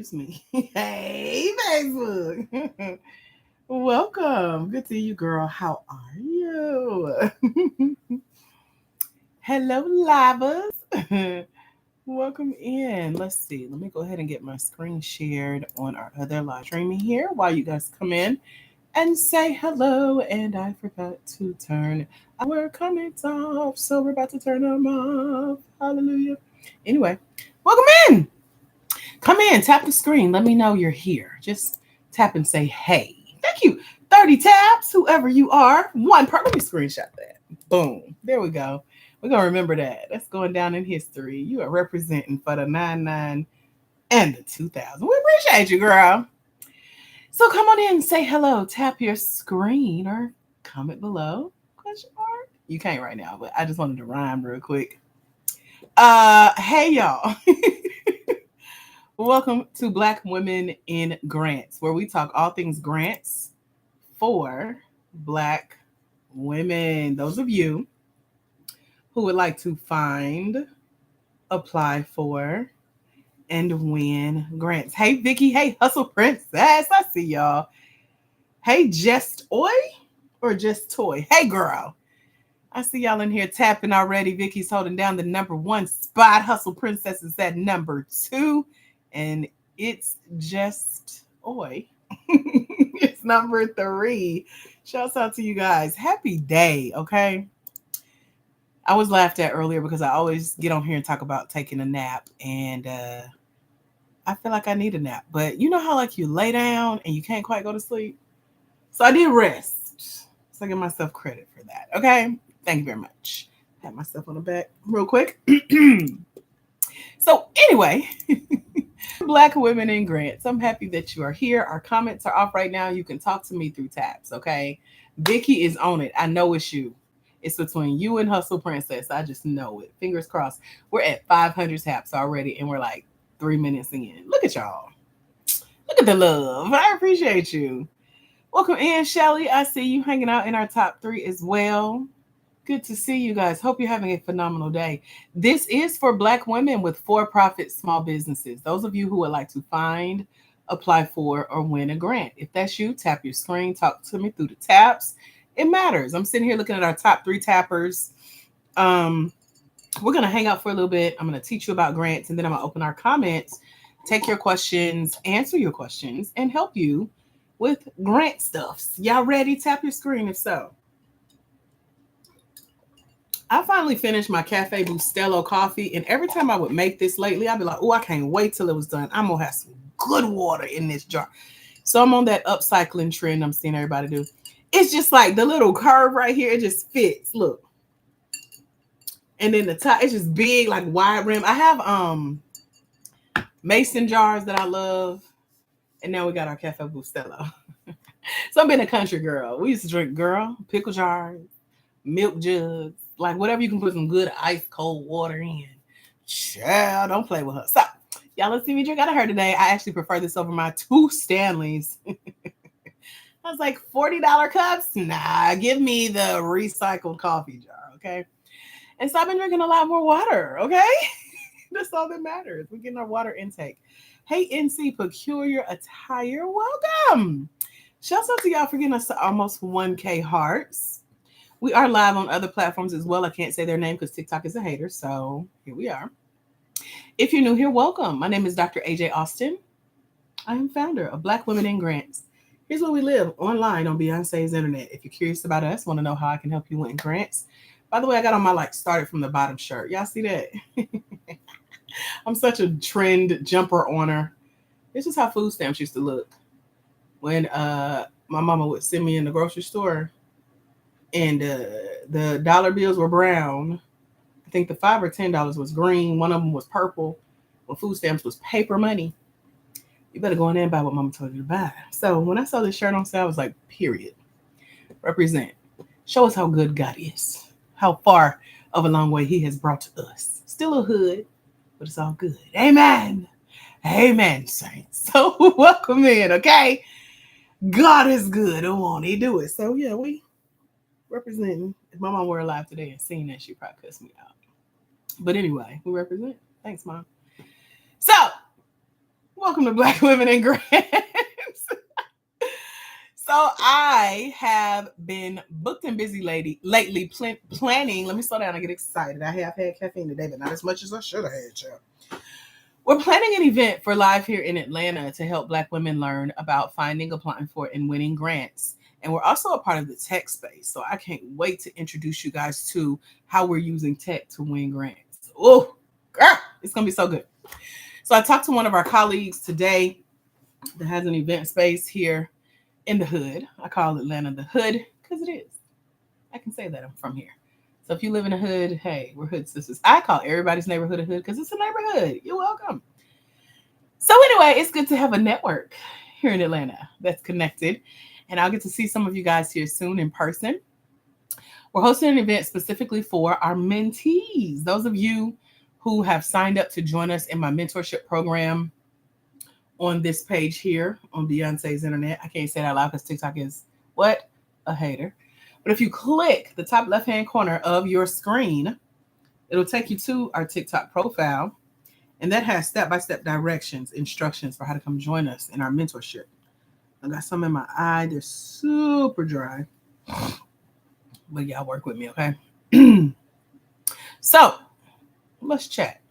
It's me. Hey, Facebook. Welcome. Good to see you, girl. How are you? Hello, Lavas. Welcome in. Let's see. Let me go ahead and get my screen shared on our other live streaming here while you guys come in and say hello. And I forgot to turn our comments off, so we're about to turn them off. Hallelujah. Anyway, welcome in. Come in, tap the screen. Let me know you're here. Just tap and say, hey. Thank you. 30 taps, whoever you are. Let me screenshot that. Boom. There we go. We're going to remember that. That's going down in history. You are representing for the 99 and the 2000. We appreciate you, girl. So come on in and say hello. Tap your screen or comment below. Question mark. You can't right now, but I just wanted to rhyme real quick. Hey y'all. Welcome to Black Women in Grants, where we talk all things grants for Black women. Those of you who would like to find, apply for, and win grants. Hey, Vicky. Hey, Hustle Princess. I see y'all. Hey, Just Oi or Just Toy. Hey, girl. I see y'all in here tapping already. Vicky's holding down the number one spot. Hustle Princess is at number two. And it's Just Oi. It's number three. Shouts out to you guys. Happy day, okay? I was laughed at earlier because I always get on here and talk about taking a nap. And I feel like I need a nap. But you know how like you lay down and you can't quite go to sleep? So I did rest. So I give myself credit for that. Okay. Thank you very much. Pat myself on the back real quick. So anyway, Black women in grants. I'm happy that you are here. Our comments are off right now. You can talk to me through taps. Okay. Vicky is on it. I know it's you. It's between you and Hustle Princess. I just know it. Fingers crossed. We're at 500 taps already, and we're like 3 minutes in. Look at y'all. Look at the love. I appreciate you. Welcome in, Shelly. I see you hanging out in our top three as well. Good to see you guys. Hope you're having a phenomenal day. This is for Black women with for profit small businesses. Those of you who would like to find, apply for, or win a grant. If that's you, tap your screen, talk to me through the taps. It matters. I'm sitting here looking at our top three tappers. We're going to hang out for a little bit. I'm going to teach you about grants, and then I'm going to open our comments, take your questions, answer your questions, and help you with grant stuffs. Y'all ready? Tap your screen if so. I finally finished my Cafe Bustelo coffee, and every time I would make this lately, I'd be like, oh, I can't wait till it was done. I'm going to have some good water in this jar. So I'm on that upcycling trend I'm seeing everybody do. It's just like the little curve right here, it just fits. Look. And then the top, it's just big, like wide rim. I have mason jars that I love. And now we got our Cafe Bustelo. So I've been a country girl. We used to drink, girl, pickle jars, milk jugs, like whatever you can put some good ice cold water in. Child, don't play with her. So, y'all, let's see me drink out of her today. I actually prefer this over my two Stanleys. I was like, $40 cups? Nah, give me the recycled coffee jar, okay? And so I've been drinking a lot more water, okay? That's all that matters. We're getting our water intake. Hey, NC Peculiar Attire, welcome. Shouts out to y'all for getting us to almost 1K hearts. We are live on other platforms as well. I can't say their name because TikTok is a hater, so here we are. If you're new here, welcome. My name is Dr. AJ Austin. I am founder of Black Women in Grants. Here's where we live, online on Beyonce's internet. If you're curious about us, want to know how I can help you win grants. By the way, I got on my started from the bottom shirt. Y'all see that? I'm such a trend jumper on her. This is how food stamps used to look when my mama would send me in the grocery store and the dollar bills were brown. I think the $5 or $10 was green. One of them was purple. When food stamps was paper money. You better go in there and buy what mama told you to buy. So when I saw this shirt on sale, I was like, period. Represent. Show us how good God is. How far of a long way he has brought to us. Still a hood, but it's all good. Amen. Amen, saints. So welcome in, okay? God is good. Won't he do it? So yeah, we representing. If my mom were alive today and seen that, she'd probably cuss me out. But anyway, we represent. Thanks, Mom. So Welcome to Black Women in Grants. So I have been booked and busy lately planning. Let me slow down and get excited. I have had caffeine today, but not as much as I should have had, child. We're planning an event for live here in Atlanta to help Black women learn about finding, applying for, and winning grants. And we're also a part of the tech space. So I can't wait to introduce you guys to how we're using tech to win grants. Oh, girl, it's going to be so good. So I talked to one of our colleagues today that has an event space here in the hood. I call Atlanta the hood because it is. I can say that I'm from here. So if you live in a hood, hey, we're hood sisters. I call everybody's neighborhood a hood because it's a neighborhood. You're welcome. So anyway, it's good to have a network here in Atlanta that's connected. And I'll get to see some of you guys here soon in person. We're hosting an event specifically for our mentees. Those of you who have signed up to join us in my mentorship program on this page here on Beyonce's Internet. I can't say that out loud because TikTok is what? A hater. But if you click the top left-hand corner of your screen, it'll take you to our TikTok profile. And that has step-by-step directions, instructions for how to come join us in our mentorship. I got some in my eye. They're super dry. But y'all work with me, okay? So, let's chat.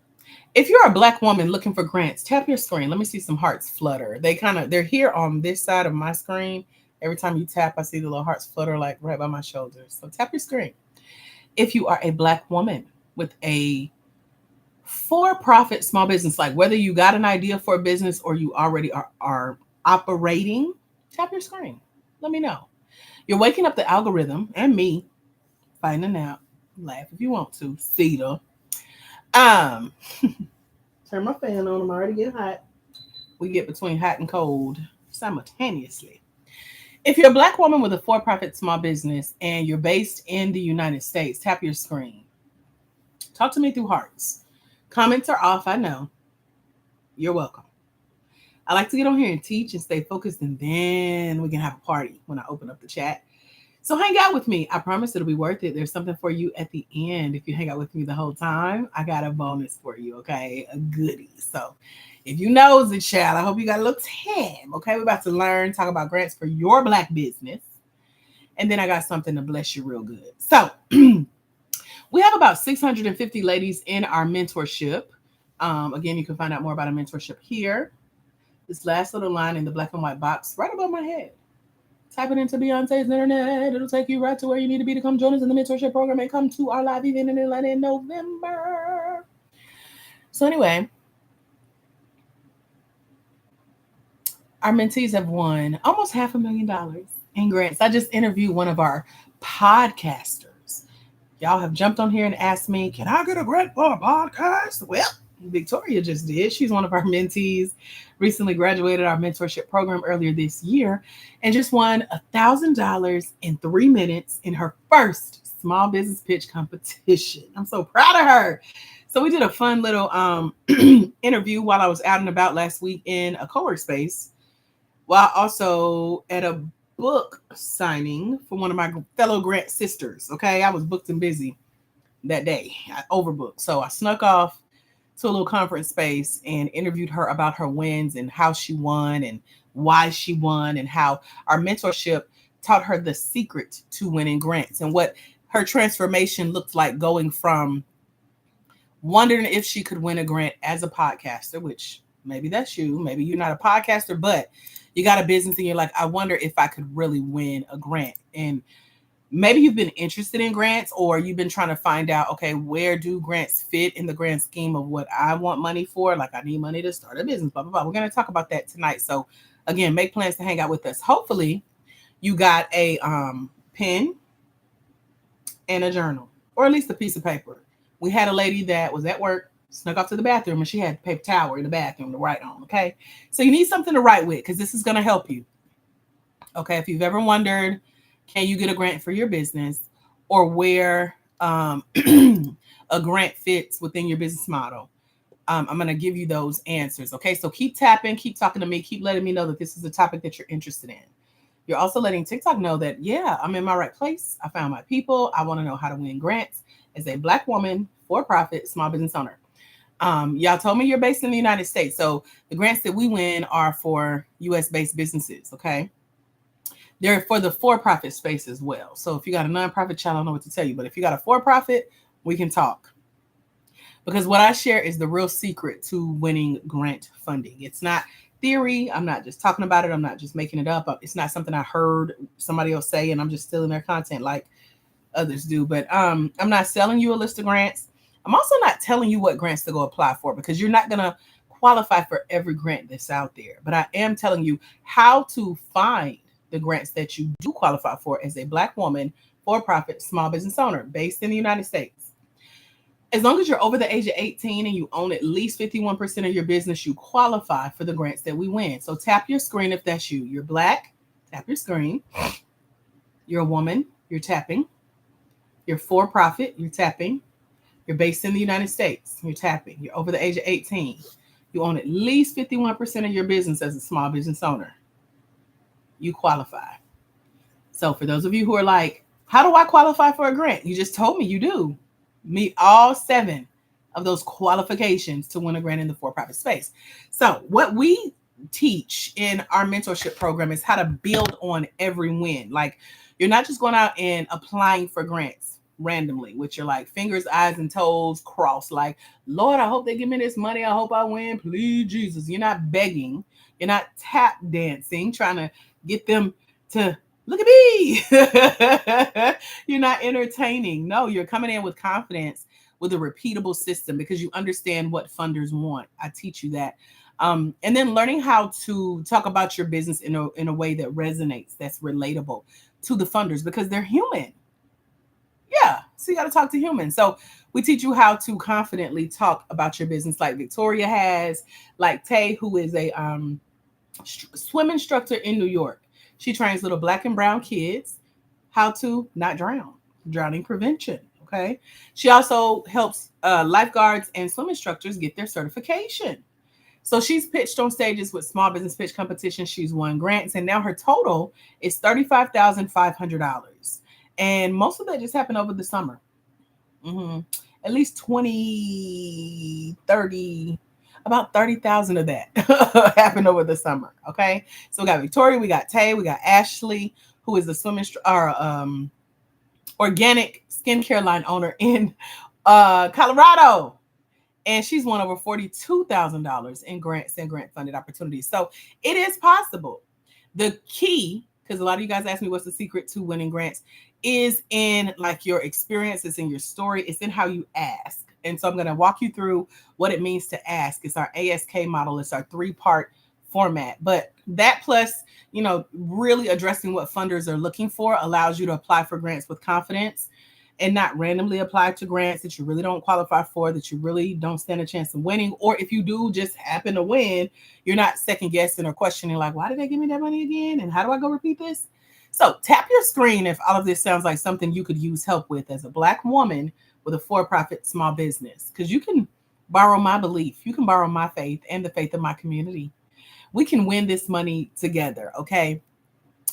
If you're a Black woman looking for grants, tap your screen. Let me see some hearts flutter. They're here on this side of my screen. Every time you tap, I see the little hearts flutter like right by my shoulders. So tap your screen. If you are a Black woman with a for-profit small business, like whether you got an idea for a business or you already are operating, tap your screen. Let me know. You're waking up the algorithm and me, finding out. Laugh if you want to. Cedar. Turn my fan on. I'm already getting hot. We get between hot and cold simultaneously. If you're a Black woman with a for-profit small business and you're based in the United States, tap your screen. Talk to me through hearts. Comments are off, I know. You're welcome. I like to get on here and teach and stay focused, and then we can have a party when I open up the chat. So hang out with me. I promise it'll be worth it. There's something for you at the end. If you hang out with me the whole time, I got a bonus for you, okay? A goodie. So if you knows it, child, I hope you got a little time, okay? We're about to learn, talk about grants for your Black business. And then I got something to bless you real good. So we have about 650 ladies in our mentorship. Again, you can find out more about our mentorship here. This last little line in the black and white box right above my head. Type it into Beyonce's Internet. It'll take you right to where you need to be to come join us in the mentorship program and come to our live event in Atlanta in November. So anyway, our mentees have won almost $500,000 in grants. I just interviewed one of our podcasters. Y'all have jumped on here and asked me, can I get a grant for a podcast? Well, Victoria just did. She's one of our mentees, recently graduated our mentorship program earlier this year, and just won $1,000 in 3 minutes in her first small business pitch competition. I'm so proud of her. So we did a fun little interview while I was out and about last week in a co-work space, while also at a book signing for one of my fellow grant sisters. Okay, I was booked and busy that day. I overbooked. So I snuck off to a little conference space and interviewed her about her wins and how she won and why she won and how our mentorship taught her the secret to winning grants and what her transformation looked like going from wondering if she could win a grant as a podcaster, which maybe that's you, maybe you're not a podcaster, but you got a business and you're like, I wonder if I could really win a grant. And maybe you've been interested in grants or you've been trying to find out, okay, where do grants fit in the grand scheme of what I want money for? Like I need money to start a business, blah, blah, blah. We're going to talk about that tonight. So again, make plans to hang out with us. Hopefully you got a pen and a journal or at least a piece of paper. We had a lady that was at work, snuck off to the bathroom and she had a paper towel in the bathroom to write on. Okay. So you need something to write with because this is going to help you. Okay. If you've ever wondered, can you get a grant for your business or where a grant fits within your business model? I'm going to give you those answers. Okay. So keep tapping, keep talking to me, keep letting me know that this is a topic that you're interested in. You're also letting TikTok know that, yeah, I'm in my right place. I found my people. I want to know how to win grants as a Black woman, for-profit, small business owner. Y'all told me you're based in the United States. So the grants that we win are for US based businesses. Okay. They're for the for-profit space as well. So if you got a nonprofit, child, I don't know what to tell you, but if you got a for-profit, we can talk. Because what I share is the real secret to winning grant funding. It's not theory. I'm not just talking about it. I'm not just making it up. It's not something I heard somebody else say and I'm just stealing their content like others do. But I'm not selling you a list of grants. I'm also not telling you what grants to go apply for because you're not going to qualify for every grant that's out there. But I am telling you how to find the grants that you do qualify for as a Black woman, for-profit, small business owner based in the United States. As long as you're over the age of 18 and you own at least 51% of your business, you qualify for the grants that we win. So tap your screen if that's you. You're Black, tap your screen. You're a woman, you're tapping. You're for-profit, you're tapping. You're based in the United States, you're tapping. You're over the age of 18. You own at least 51% of your business as a small business owner. You qualify. So for those of you who are like, how do I qualify for a grant? You just told me you do. Meet all 7 of those qualifications to win a grant in the for-profit space. So what we teach in our mentorship program is how to build on every win. Like you're not just going out and applying for grants randomly with your like fingers, eyes, and toes crossed. Like, Lord, I hope they give me this money. I hope I win. Please, Jesus. You're not begging. You're not tap dancing, trying to get them to look at me. You're not entertaining. No, you're coming in with confidence with a repeatable system because you understand what funders want. I teach you that. And then learning how to talk about your business in a way that resonates, that's relatable to the funders because they're human. Yeah. So you got to talk to humans. So we teach you how to confidently talk about your business like Victoria has, like Tay, who is a swim instructor in New York. She trains little Black and brown kids how to not drown, drowning prevention. Okay. She also helps lifeguards and swim instructors get their certification. So she's pitched on stages with small business pitch competitions. She's won grants, and now her total is $35,500. And most of that just happened over the summer. Mm-hmm. At least 20, 30, about 30,000 of that happened over the summer. Okay. So we got Victoria, we got Tay, we got Ashley, who is the organic skincare line owner in Colorado. And she's won over $42,000 in grants and grant funded opportunities. So it is possible. The key, because a lot of you guys ask me what's the secret to winning grants, is in like your experience, it's in your story, it's in how you ask. And so I'm going to walk you through what it means to ask. It's our ASK model. It's our 3-part format. But that plus, really addressing what funders are looking for allows you to apply for grants with confidence and not randomly apply to grants that you really don't qualify for, that you really don't stand a chance of winning. Or if you do just happen to win, you're not second guessing or questioning like, why did they give me that money again? And how do I go repeat this? So tap your screen if all of this sounds like something you could use help with as a Black woman with a for-profit small business, because you can borrow my belief. You can borrow my faith and the faith of my community. We can win this money together, okay?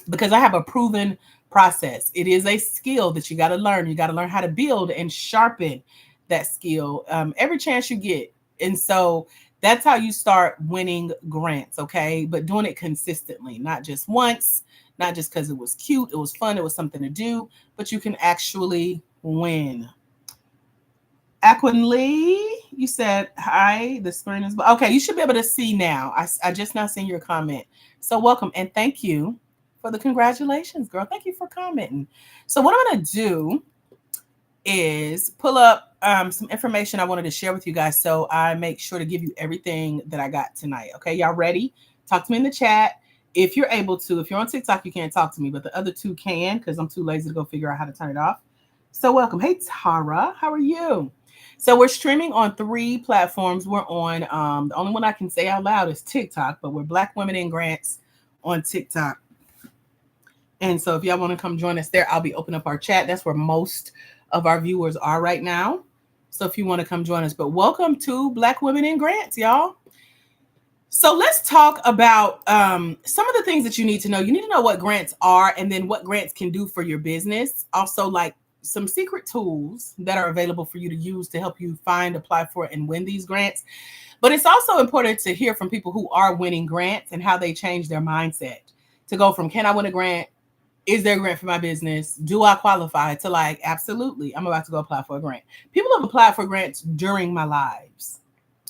Because I have a proven process. It is a skill that you got to learn. You got to learn how to build and sharpen that skill every chance you get. And so that's how you start winning grants, okay? But doing it consistently, not just once, not just because it was cute, it was fun, it was something to do, but you can actually win. Aquin Lee, you said, hi, the screen is, okay, you should be able to see now. I just now seen your comment. So welcome and thank you for the congratulations, girl. Thank you for commenting. So what I'm going to do is pull up some information I wanted to share with you guys. So I make sure to give you everything that I got tonight. Okay, y'all ready? Talk to me in the chat. If you're able to, if you're on TikTok, you can't talk to me, but the other 2 can because I'm too lazy to go figure out how to turn it off. So welcome. Hey, Tara, how are you? So we're streaming on 3 platforms. We're on, the only one I can say out loud is TikTok, but we're Black Women in Grants on TikTok. And so if y'all want to come join us there, I'll be opening up our chat. That's where most of our viewers are right now. So if you want to come join us, but welcome to Black Women in Grants, y'all. So let's talk about some of the things that you need to know. You need to know what grants are and then what grants can do for your business. Also, like some secret tools that are available for you to use to help you find, apply for, and win these grants. But it's also important to hear from people who are winning grants and how they change their mindset to go from, can I win a grant? Is there a grant for my business? Do I qualify? To like, absolutely, I'm about to go apply for a grant. People have applied for grants during my lives.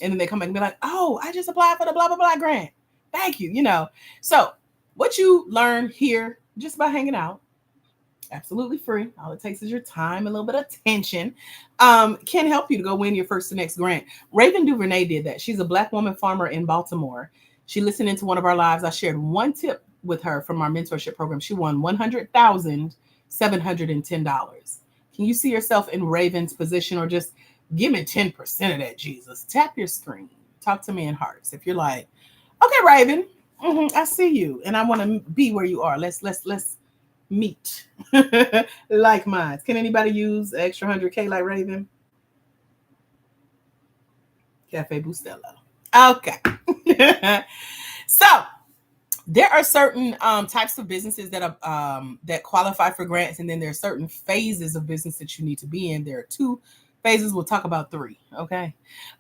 And then they come back and be like, oh, I just applied for the blah, blah, blah grant. Thank you. So what you learn here just by hanging out, absolutely free. All it takes is your time, a little bit of attention, can help you to go win your first to next grant. Raven DuVernay did that. She's a Black woman farmer in Baltimore. She listened into one of our lives. I shared one tip with her from our mentorship program. She won $100,710. Can you see yourself in Raven's position, or just give me 10% of that, Jesus? Tap your screen. Talk to me in hearts. If you're like, okay, Raven, I see you, and I want to be where you are. Let's meet. Like minds. Can anybody use extra 100K like Raven? Cafe Bustelo. Okay. So there are certain types of businesses that that qualify for grants, and then there are certain phases of business that you need to be in. There are 2 phases. We'll talk about 3. Okay.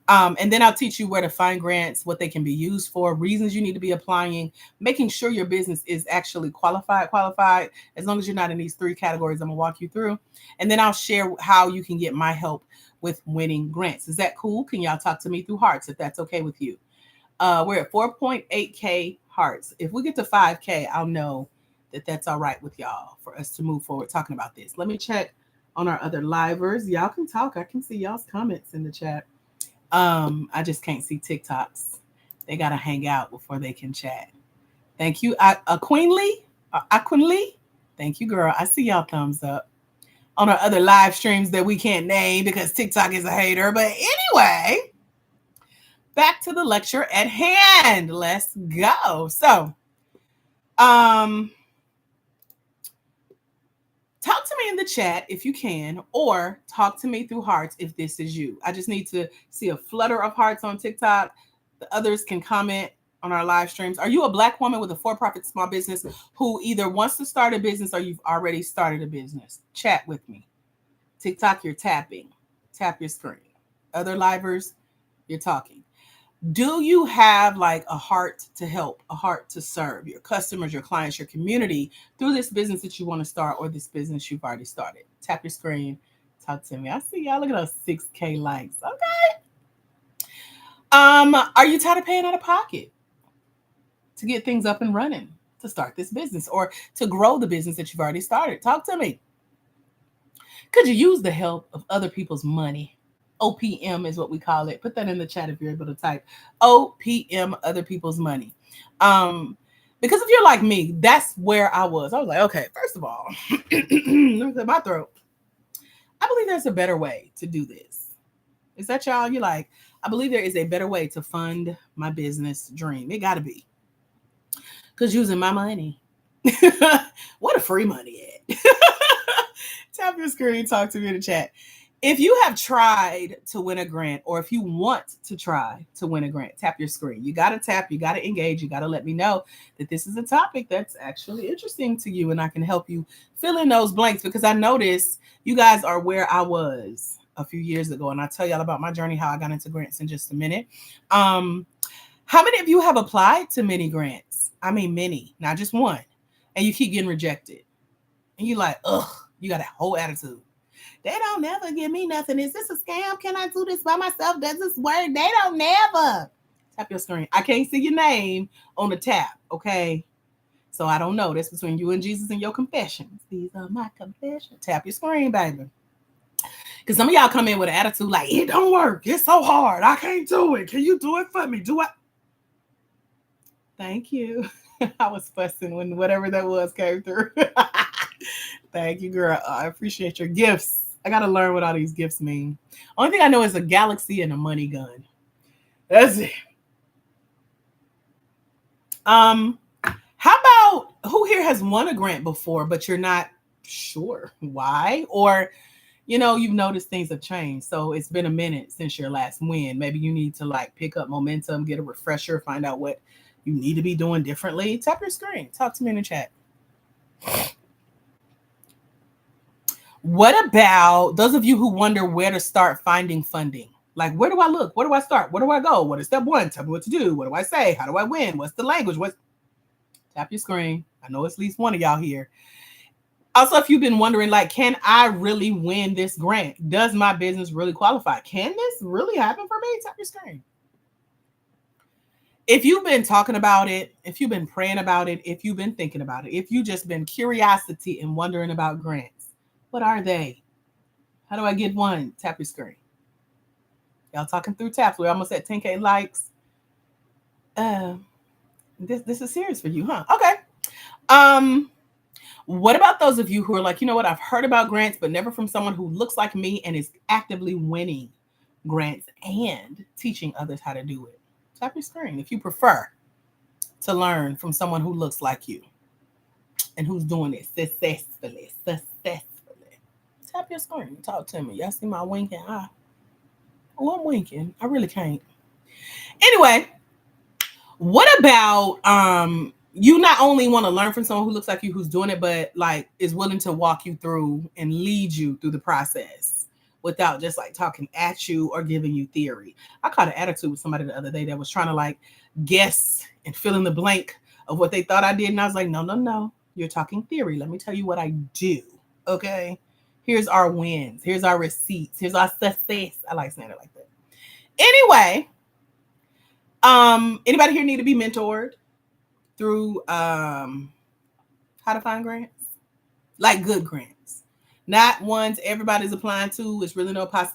And then I'll teach you where to find grants, what they can be used for, reasons you need to be applying, making sure your business is actually qualified. As long as you're not in these 3 categories, I'm gonna walk you through. And then I'll share how you can get my help with winning grants. Is that cool? Can y'all talk to me through hearts if that's okay with you? We're at 4.8K hearts. If we get to 5K, I'll know that that's all right with y'all for us to move forward talking about this. Let me check on our other livers. Y'all can talk. I can see y'all's comments in the chat. I just can't see TikToks. They got to hang out before they can chat. Thank you. Aquinley. Thank you, girl. I see y'all thumbs up on our other live streams that we can't name because TikTok is a hater. But anyway, back to the lecture at hand. Let's go. So, talk to me in the chat if you can, or talk to me through hearts if this is you. I just need to see a flutter of hearts on TikTok. The others can comment on our live streams. Are you a Black woman with a for-profit small business who either wants to start a business or you've already started a business? Chat with me. TikTok, you're tapping. Tap your screen. Other livers, you're talking. Do you have like a heart to help, a heart to serve your customers, your clients, your community through this business that you want to start, or this business you've already started? Tap your screen. Talk to me. I see y'all. Look at those 6K likes. Okay. Are you tired of paying out of pocket to get things up and running, to start this business, or to grow the business that you've already started? Talk to me. Could you use the help of other people's money? OPM is what we call it. Put that in the chat if you're able to type OPM, other people's money. Because if you're like me, that's where I was. I was like, okay, first of all, let me clear my throat. I believe there's a better way to do this. Is that y'all? You're like, I believe there is a better way to fund my business dream. It got to be. Because using my money. What a free money at. Tap your screen, talk to me in the chat. If you have tried to win a grant, or if you want to try to win a grant, tap your screen. You got to tap, you got to engage, you got to let me know that this is a topic that's actually interesting to you, and I can help you fill in those blanks, because I noticed you guys are where I was a few years ago, and I'll tell y'all about my journey, how I got into grants in just a minute. How many of you have applied to many grants? I mean, many, not just one, and you keep getting rejected, and you're like, ugh, you got a whole attitude. They don't never give me nothing. Is this a scam? Can I do this by myself? Does this work? They don't never. Tap your screen. I can't see your name on the tap, okay? So I don't know. That's between you and Jesus and your confessions. These are my confessions. Tap your screen, baby. Because some of y'all come in with an attitude like, it don't work. It's so hard. I can't do it. Can you do it for me? Do it. Thank you. I was fussing when whatever that was came through. Thank you, girl. I appreciate your gifts. I got to learn what all these gifts mean. Only thing I know is a galaxy and a money gun. That's it. How about who here has won a grant before, but you're not sure why? Or, you know, you've noticed things have changed. So it's been a minute since your last win. Maybe you need to like pick up momentum, get a refresher, find out what you need to be doing differently. Tap your screen. Talk to me in the chat. What about those of you who wonder where to start finding funding? Like, where do I look? Where do I start? Where do I go? What is step one? Tell me what to do. What do I say? How do I win? What's the language? What's tap your screen? I know it's at least one of y'all here. Also, if you've been wondering, like, can I really win this grant? Does my business really qualify? Can this really happen for me? Tap your screen. If you've been talking about it, if you've been praying about it, if you've been thinking about it, if you just been curiosity and wondering about grants, what are they? How do I get one? Tap your screen. Y'all talking through taps. We're almost at 10K likes. This is serious for you, huh? Okay. What about those of you who are like, you know what? I've heard about grants, but never from someone who looks like me and is actively winning grants and teaching others how to do it. Tap your screen if you prefer to learn from someone who looks like you and who's doing it successfully. Tap your screen. Talk to me. Y'all see my winking eye? Oh, I'm winking. I really can't. Anyway, what about you not only want to learn from someone who looks like you who's doing it, but like is willing to walk you through and lead you through the process without just like talking at you or giving you theory. I caught an attitude with somebody the other day that was trying to like guess and fill in the blank of what they thought I did. And I was like, no. You're talking theory. Let me tell you what I do. Okay. Here's our wins. Here's our receipts. Here's our success. I like saying it like that. Anyway, anybody here need to be mentored through how to find grants? Like good grants. Not ones everybody's applying to. It's really no possibility.